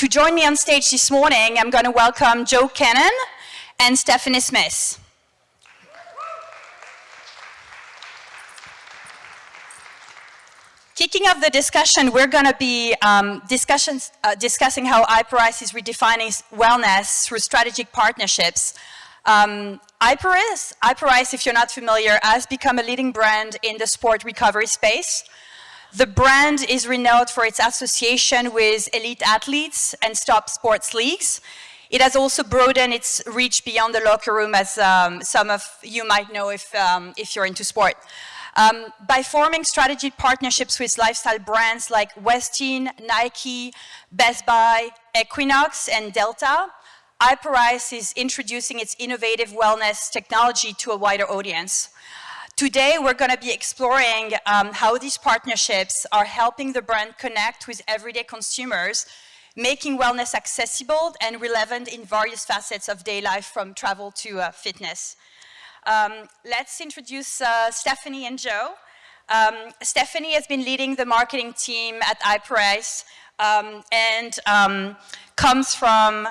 To join me on stage this morning, I'm going to welcome Joe Cannon and Stephanie Smith. Kicking off the discussion, we're going to be discussing how Hyperice is redefining wellness through strategic partnerships. Hyperice, if you're not familiar, has become a leading brand in the sport recovery space. The brand is renowned for its association with elite athletes and top sports leagues. It has also broadened its reach beyond the locker room, as some of you might know if you're into sport. By forming strategic partnerships with lifestyle brands like Westin, Nike, Best Buy, Equinox, and Delta, Hyperice is introducing its innovative wellness technology to a wider audience. Today, we're going to be exploring how these partnerships are helping the brand connect with everyday consumers, making wellness accessible and relevant in various facets of daily life, from travel to fitness. Let's introduce Stephanie and Joe. Stephanie has been leading the marketing team at Hyperice and comes from...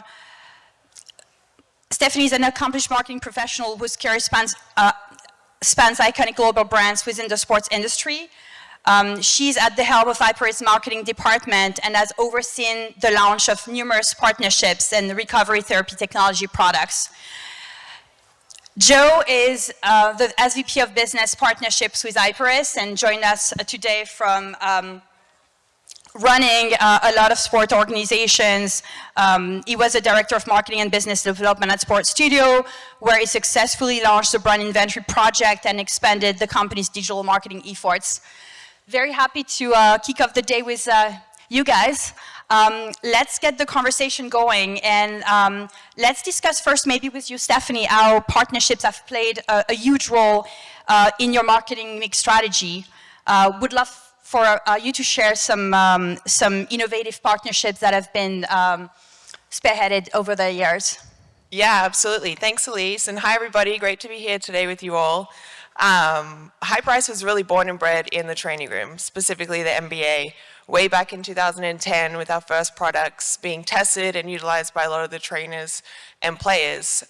Stephanie is an accomplished marketing professional whose career spans iconic global brands within the sports industry. She's at the helm of Hyperice's marketing department and has overseen the launch of numerous partnerships and recovery therapy technology products. Joe is the SVP of Business Partnerships with Hyperice and joined us today from running a lot of sport organizations. He was a director of marketing and business development at Sports Studio, where he successfully launched the brand inventory project and expanded the company's digital marketing efforts. Very happy to kick off the day with you guys. Let's get the conversation going, and let's discuss first, maybe with you, Stephanie, how partnerships have played a huge role in your marketing mix strategy. Would love for you to share some innovative partnerships that have been spearheaded over the years. Yeah, absolutely. Thanks, Elise. And hi, everybody. Great to be here today with you all. Hyperice was really born and bred in the training room, specifically the NBA, way back in 2010, with our first products being tested and utilized by a lot of the trainers and players.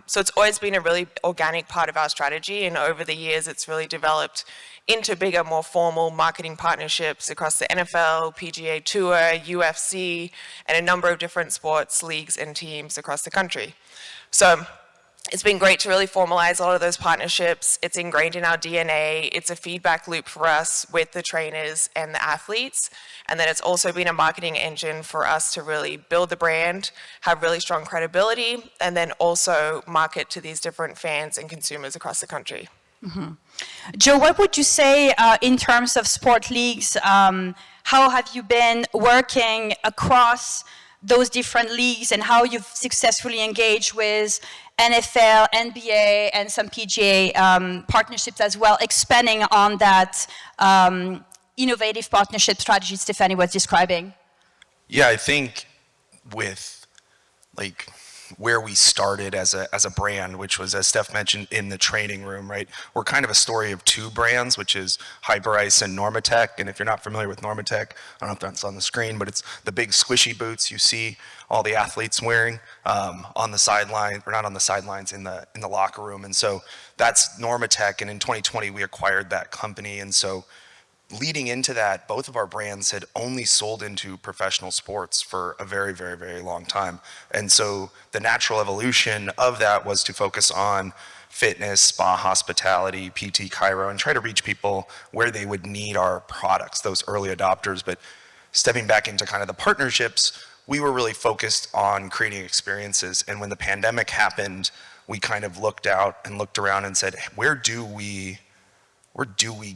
So it's always been a really organic part of our strategy, and over the years it's really developed into bigger, more formal marketing partnerships across the NFL, PGA Tour, UFC, and a number of different sports leagues and teams across the country. So it's been great to really formalize a lot of those partnerships. It's ingrained in our DNA. It's a feedback loop for us with the trainers and the athletes. And then it's also been a marketing engine for us to really build the brand, have really strong credibility, and then also market to these different fans and consumers across the country. Mm-hmm. Joe, what would you say in terms of sport leagues? How have you been working across those different leagues, and how you've successfully engaged with NFL, NBA, and some PGA partnerships as well, expanding on that innovative partnership strategy Stephanie was describing? Yeah, I think with like where we started as a brand, which was, as Steph mentioned, in the training room, right? We're kind of a story of two brands, which is Hyperice and Normatec. And if you're not familiar with Normatec, I don't know if that's on the screen, but it's the big squishy boots you see all the athletes wearing on the sideline, or not on the sidelines, in the locker room. And so that's Normatec, and in 2020 we acquired that company. And so leading into that, both of our brands had only sold into professional sports for a very, very, very long time. And so the natural evolution of that was to focus on fitness, spa, hospitality, PT, chiro, and try to reach people where they would need our products, those early adopters. But stepping back into kind of the partnerships, we were really focused on creating experiences. And when the pandemic happened, we kind of looked out and looked around and said, where do we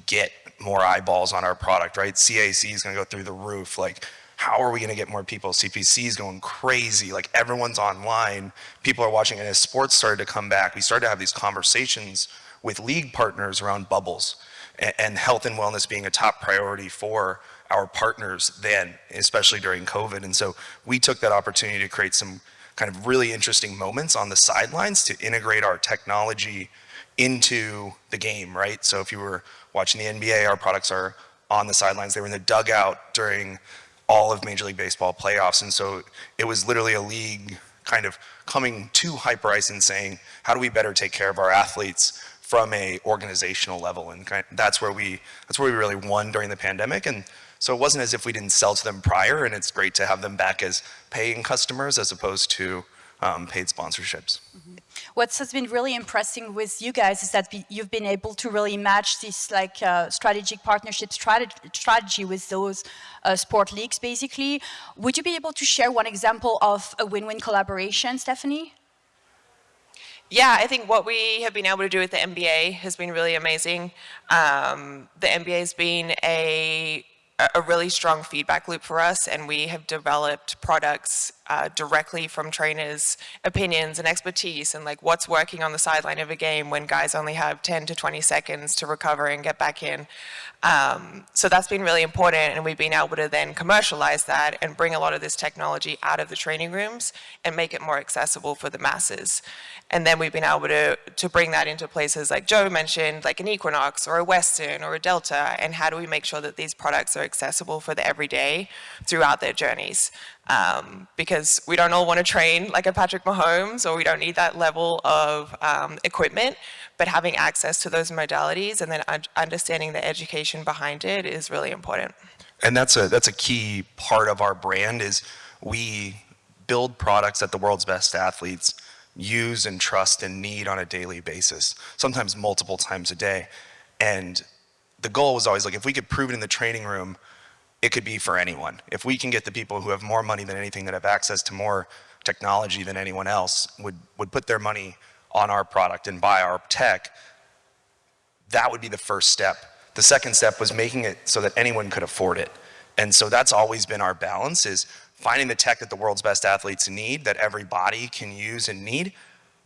get more eyeballs on our product, right? CAC is going to go through the roof. Like, how are we going to get more people? CPC is going crazy. Like, everyone's online. People are watching. And as sports started to come back, we started to have these conversations with league partners around bubbles and health and wellness being a top priority for our partners then, especially during COVID. And so we took that opportunity to create some kind of really interesting moments on the sidelines to integrate our technology into the game, right? So if you were watching the NBA, our products are on the sidelines. They were in the dugout during all of Major League Baseball playoffs. And so it was literally a league kind of coming to Hyperice and saying, how do we better take care of our athletes from a organizational level? And that's where we really won during the pandemic. And so it wasn't as if we didn't sell to them prior, and it's great to have them back as paying customers as opposed to paid sponsorships. Mm-hmm. What has been really impressive with you guys is that you've been able to really match this like strategic partnership strategy with those sport leagues, basically. Would you be able to share one example of a win-win collaboration, Stephanie? Yeah, I think what we have been able to do with the NBA has been really amazing. The NBA has been a really strong feedback loop for us, and we have developed products directly from trainers' opinions and expertise, and like what's working on the sideline of a game when guys only have 10 to 20 seconds to recover and get back in. So that's been really important, and we've been able to then commercialize that and bring a lot of this technology out of the training rooms and make it more accessible for the masses. And then we've been able to bring that into places like Joe mentioned, like an Equinox or a Westin or a Delta, and how do we make sure that these products are accessible for the everyday throughout their journeys? Because we don't all want to train like a Patrick Mahomes, or we don't need that level of equipment, but having access to those modalities and then understanding the education behind it is really important. And that's a key part of our brand is we build products that the world's best athletes use and trust and need on a daily basis, sometimes multiple times a day. And the goal was always like, if we could prove it in the training room, it could be for anyone. If we can get the people who have more money than anything, that have access to more technology than anyone else, would put their money on our product and buy our tech, that would be the first step. The second step was making it so that anyone could afford it. And so that's always been our balance, is finding the tech that the world's best athletes need, that every body can use and need,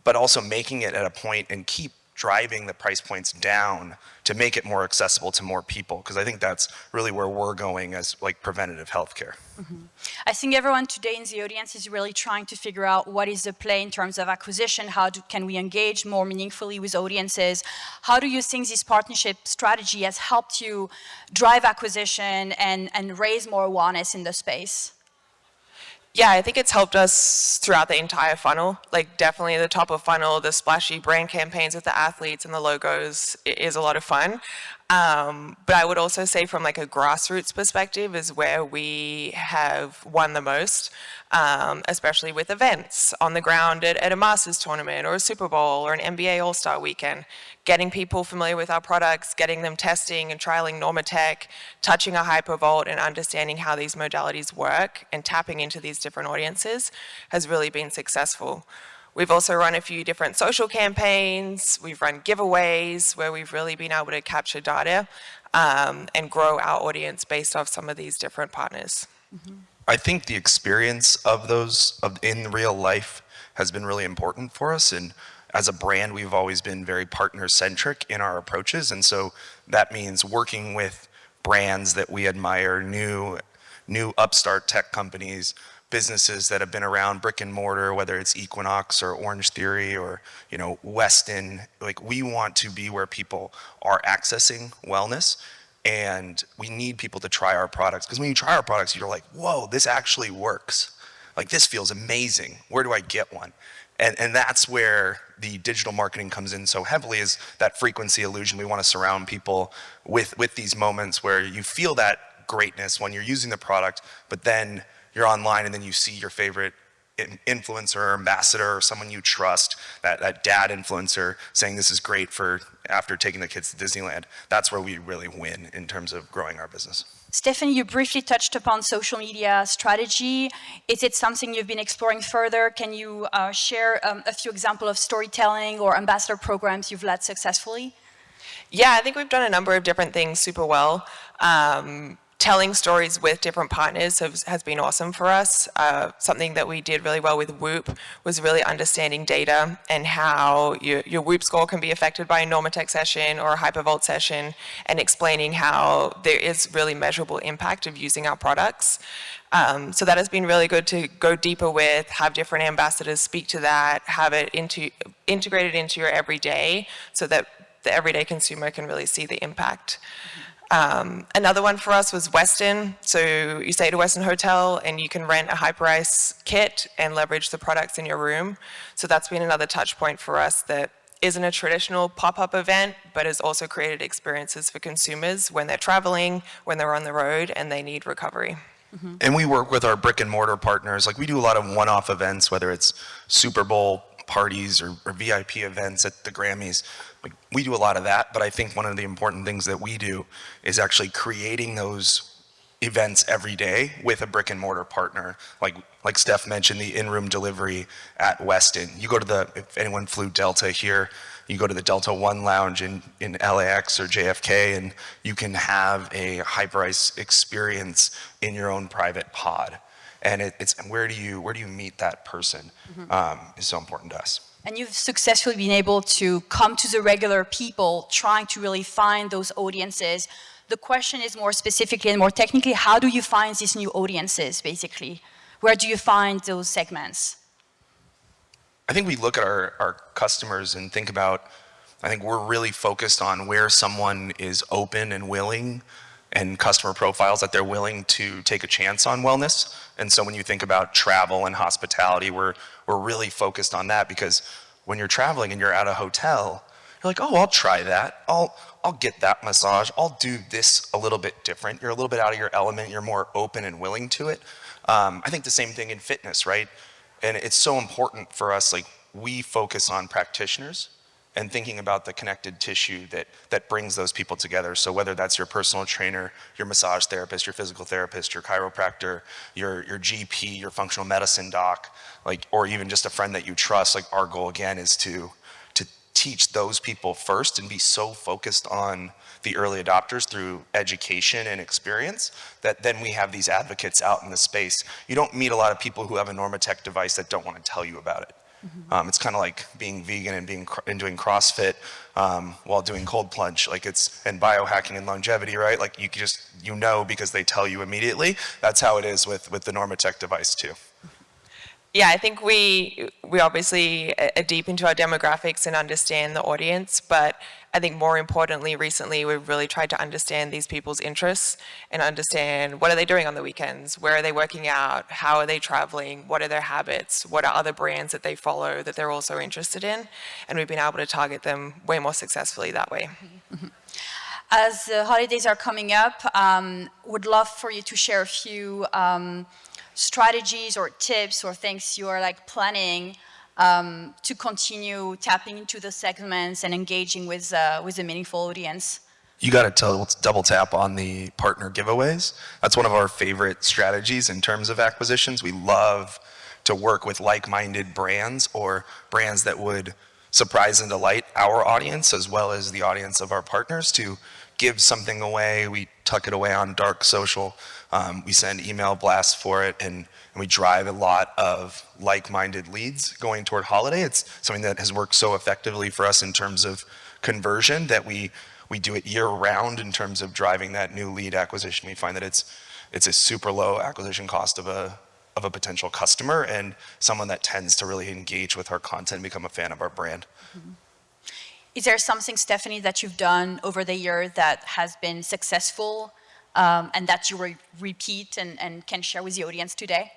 but also making it at a point and keep driving the price points down to make it more accessible to more people, because I think that's really where we're going as like preventative healthcare. Mm-hmm. I think everyone today in the audience is really trying to figure out what is the play in terms of acquisition, can we engage more meaningfully with audiences, how do you think this partnership strategy has helped you drive acquisition and raise more awareness in the space? Yeah, I think it's helped us throughout the entire funnel. Like definitely the top of funnel, the splashy brand campaigns with the athletes and the logos is a lot of fun. But I would also say from like a grassroots perspective is where we have won the most, especially with events on the ground at a Masters tournament or a Super Bowl or an NBA All-Star weekend. Getting people familiar with our products, getting them testing and trialing Normatech, touching a Hypervolt and understanding how these modalities work and tapping into these different audiences has really been successful. We've also run a few different social campaigns. We've run giveaways where we've really been able to capture data and grow our audience based off some of these different partners. Mm-hmm. I think the experience of those in real life has been really important for us. And as a brand, we've always been very partner-centric in our approaches. And so that means working with brands that we admire, new upstart tech companies, businesses that have been around brick and mortar, whether it's Equinox or Orange Theory or, Westin. Like, we want to be where people are accessing wellness, and we need people to try our products. Because when you try our products, you're like, whoa, this actually works. Like, this feels amazing. Where do I get one? And that's where the digital marketing comes in so heavily, is that frequency illusion. We want to surround people with these moments where you feel that greatness when you're using the product, but then you're online and then you see your favorite influencer or ambassador or someone you trust, that dad influencer, saying this is great for after taking the kids to Disneyland. That's where we really win in terms of growing our business. Stephanie, you briefly touched upon social media strategy. Is it something you've been exploring further? Can you share a few examples of storytelling or ambassador programs you've led successfully? Yeah, I think we've done a number of different things super well. Telling stories with different partners has been awesome for us. Something that we did really well with Whoop was really understanding data and how your Whoop score can be affected by a Normatech session or a Hypervolt session, and explaining how there is really measurable impact of using our products. So that has been really good to go deeper with, have different ambassadors speak to that, have it integrated into your everyday so that the everyday consumer can really see the impact. Another one for us was Westin. So you stay at a Westin hotel and you can rent a Hyperice kit and leverage the products in your room. So that's been another touch point for us that isn't a traditional pop-up event, but has also created experiences for consumers when they're traveling, when they're on the road, and they need recovery. And we work with our brick and mortar partners. Like we do a lot of one-off events, whether it's Super Bowl parties or VIP events at the Grammys. Like we do a lot of that, but I think one of the important things that we do is actually creating those events every day with a brick and mortar partner. Like Steph mentioned, the in-room delivery at Westin. You go to if anyone flew Delta here, you go to the Delta One Lounge in LAX or JFK, and you can have a Hyperice experience in your own private pod. And it's where do you meet that person is so important to us. And you've successfully been able to come to the regular people, trying to really find those audiences. The question is more specifically and more technically, how do you find these new audiences, basically? Where do you find those segments? I think we look at our customers and think about, I think we're really focused on where someone is open and willing, and customer profiles that they're willing to take a chance on wellness. And so when you think about travel and hospitality, we're really focused on that, because when you're traveling and you're at a hotel, you're like, oh, I'll try that. I'll get that massage. I'll do this a little bit different. You're a little bit out of your element. You're more open and willing to it. I think the same thing in fitness, right? And it's so important for us, like we focus on practitioners and thinking about the connected tissue that brings those people together. So whether that's your personal trainer, your massage therapist, your physical therapist, your chiropractor, your GP, your functional medicine doc, like, or even just a friend that you trust, like our goal again is to teach those people first and be so focused on the early adopters through education and experience that then we have these advocates out in the space. You don't meet a lot of people who have a Normatec device that don't want to tell you about it. It's kind of like being vegan and doing CrossFit while doing cold plunge, and biohacking and longevity, right? Like you know because they tell you immediately. That's how it is with the Normatec device too. Yeah, I think we obviously are deep into our demographics and understand the audience, but I think more importantly, recently we've really tried to understand these people's interests and understand what are they doing on the weekends, where are they working out, how are they traveling, what are their habits, what are other brands that they follow that they're also interested in, and we've been able to target them way more successfully that way. As the holidays are coming up, would love for you to share a few strategies or tips or things you are planning to continue tapping into the segments and engaging with a meaningful audience. You got to double tap on the partner giveaways. That's one of our favorite strategies in terms of acquisitions. We love to work with like-minded brands or brands that would surprise and delight our audience as well as the audience of our partners to give something away. We tuck it away on dark social. We send email blasts for it, and we drive a lot of like-minded leads going toward holiday. It's something that has worked so effectively for us in terms of conversion that we do it year-round in terms of driving that new lead acquisition. We find that it's a super low acquisition cost of a potential customer and someone that tends to really engage with our content and become a fan of our brand. Mm-hmm. Is there something, Stephanie, that you've done over the year that has been successful and that you repeat and can share with the audience today?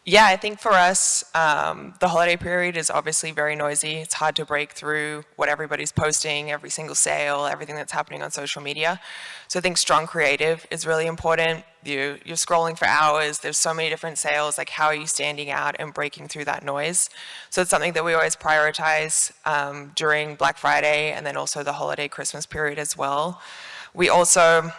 Yeah, I think for us, the holiday period is obviously very noisy. It's hard to break through what everybody's posting, every single sale, everything that's happening on social media. So I think strong creative is really important. You're scrolling for hours. There's so many different sales. Like, how are you standing out and breaking through that noise? So it's something that we always prioritize during Black Friday and then also the holiday Christmas period as well. We also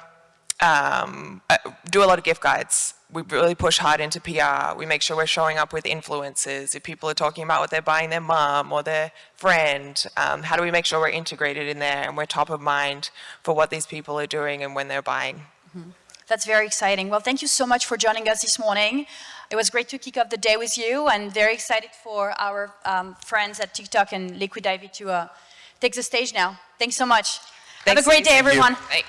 do a lot of gift guides. We really push hard into PR. We make sure we're showing up with influencers. If people are talking about what they're buying their mom or their friend, how do we make sure we're integrated in there and we're top of mind for what these people are doing and when they're buying? Mm-hmm. That's very exciting. Well, thank you so much for joining us this morning. It was great to kick off the day with you, and very excited for our friends at TikTok and Liquid IV to take the stage now. Thanks so much. Have a great day, everyone. Bye.